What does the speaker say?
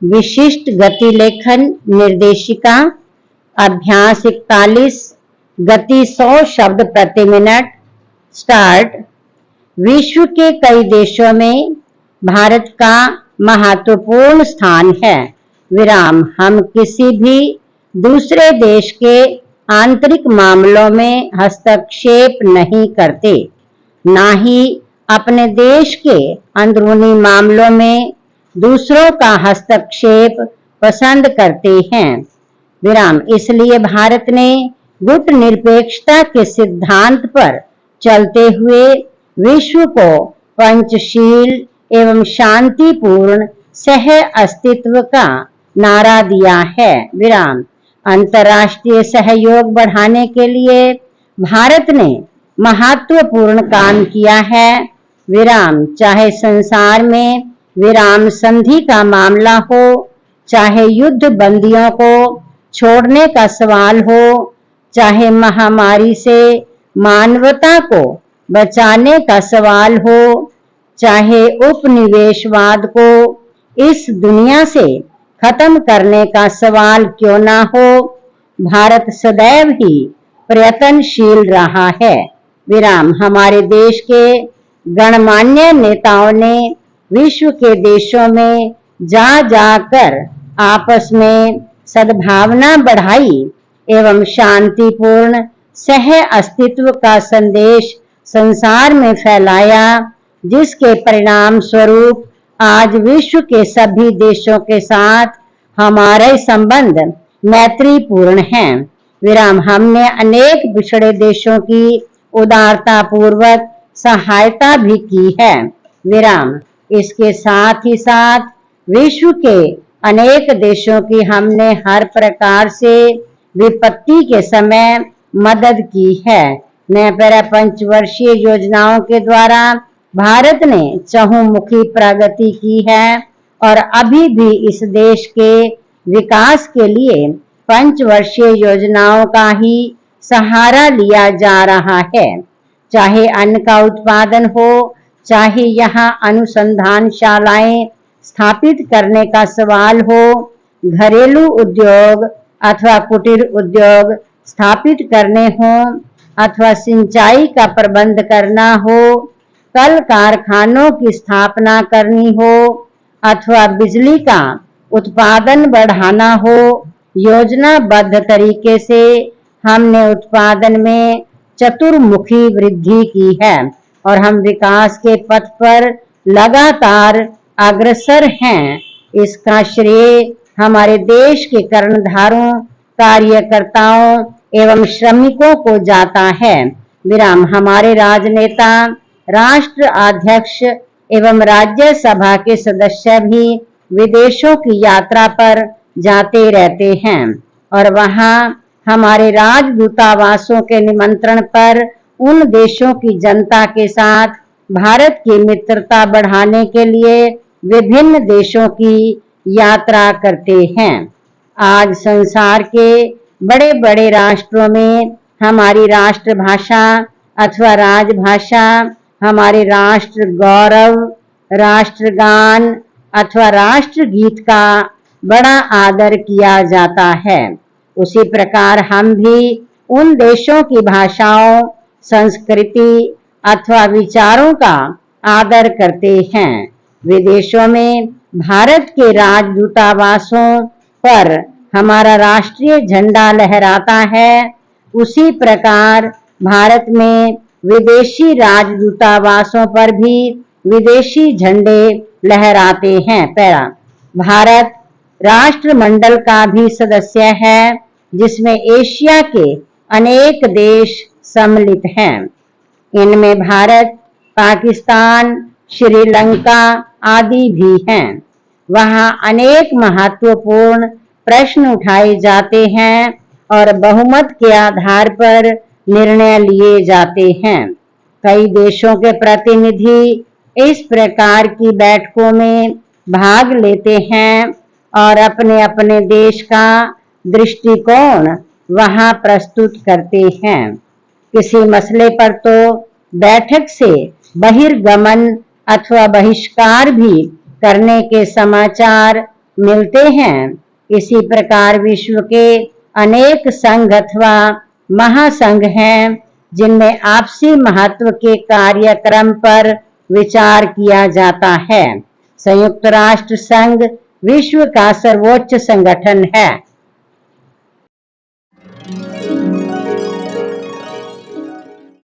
विशिष्ट गति लेखन निर्देशिका। अभ्यास 41। गति 100 शब्द प्रति मिनट। स्टार्ट। विश्व के कई देशों में भारत का महत्वपूर्ण स्थान है। विराम। हम किसी भी दूसरे देश के आंतरिक मामलों में हस्तक्षेप नहीं करते, ना ही अपने देश के अंदरूनी मामलों में दूसरों का हस्तक्षेप पसंद करते हैं। विराम। इसलिए भारत ने गुट निरपेक्षता के सिद्धांत पर चलते हुए विश्व को पंचशील एवं शांतिपूर्ण सह अस्तित्व का नारा दिया है। विराम। अंतर्राष्ट्रीय सहयोग बढ़ाने के लिए भारत ने महत्वपूर्ण काम किया है। विराम। चाहे संसार में विराम संधि का मामला हो, चाहे युद्ध बंदियों को छोड़ने का सवाल हो, चाहे महामारी से मानवता को बचाने का सवाल हो, चाहे उपनिवेशवाद को इस दुनिया से खत्म करने का सवाल क्यों ना हो, भारत सदैव ही प्रयत्नशील रहा है। विराम। हमारे देश के गणमान्य नेताओं ने विश्व के देशों में जा जाकर आपस में सद्भावना बढ़ाई एवं शांतिपूर्ण सह अस्तित्व का संदेश संसार में फैलाया, जिसके परिणाम स्वरूप आज विश्व के सभी देशों के साथ हमारे संबंध मैत्रीपूर्ण हैं। विराम। हमने अनेक पिछड़े देशों की उदारता पूर्वक सहायता भी की है। विराम। इसके साथ ही साथ विश्व के अनेक देशों की हमने हर प्रकार से विपत्ति के समय मदद की है। नया पंचवर्षीय योजनाओं के द्वारा भारत ने चहुमुखी प्रगति की है और अभी भी इस देश के विकास के लिए पंचवर्षीय योजनाओं का ही सहारा लिया जा रहा है। चाहे अन्न का उत्पादन हो, चाहे यहाँ अनुसंधानशालाएं स्थापित करने का सवाल हो, घरेलू उद्योग अथवा कुटीर उद्योग स्थापित करने हो, अथवा सिंचाई का प्रबंध करना हो, कल कारखानों की स्थापना करनी हो, अथवा बिजली का उत्पादन बढ़ाना हो, योजनाबद्ध तरीके से हमने उत्पादन में चतुर्मुखी वृद्धि की है और हम विकास के पथ पर लगातार अग्रसर हैं। इसका श्रेय हमारे देश के कर्णधारों, कार्यकर्ताओं एवं श्रमिकों को जाता है। विराम। हमारे राजनेता, राष्ट्र अध्यक्ष एवं राज्यसभा के सदस्य भी विदेशों की यात्रा पर जाते रहते हैं और वहां हमारे राजदूतावासों के निमंत्रण पर उन देशों की जनता के साथ भारत की मित्रता बढ़ाने के लिए विभिन्न देशों की यात्रा करते हैं। आज संसार के बड़े बड़े राष्ट्रों में हमारी राष्ट्रभाषा अथवा राजभाषा, हमारे राष्ट्र गौरव, राष्ट्रगान अथवा राष्ट्रगीत का बड़ा आदर किया जाता है। उसी प्रकार हम भी उन देशों की भाषाओं, संस्कृति अथवा विचारों का आदर करते हैं। विदेशों में भारत के राजदूतावासों पर हमारा राष्ट्रीय झंडा लहराता है, उसी प्रकार भारत में विदेशी राजदूतावासों पर भी विदेशी झंडे लहराते हैं। पैरा। भारत राष्ट्रमंडल का भी सदस्य है, जिसमें एशिया के अनेक देश सम्मिलित हैं। इनमें भारत, पाकिस्तान, श्रीलंका आदि भी हैं। वहां अनेक महत्वपूर्ण प्रश्न उठाए जाते हैं और बहुमत के आधार पर निर्णय लिए जाते हैं। कई देशों के प्रतिनिधि इस प्रकार की बैठकों में भाग लेते हैं और अपने अपने देश का दृष्टिकोण वहां प्रस्तुत करते हैं। किसी मसले पर तो बैठक से बहिर्गमन अथवा बहिष्कार भी करने के समाचार मिलते हैं। इसी प्रकार विश्व के अनेक संघ अथवा महासंघ हैं जिनमें आपसी महत्व के कार्यक्रम पर विचार किया जाता है। संयुक्त राष्ट्र संघ विश्व का सर्वोच्च संगठन है।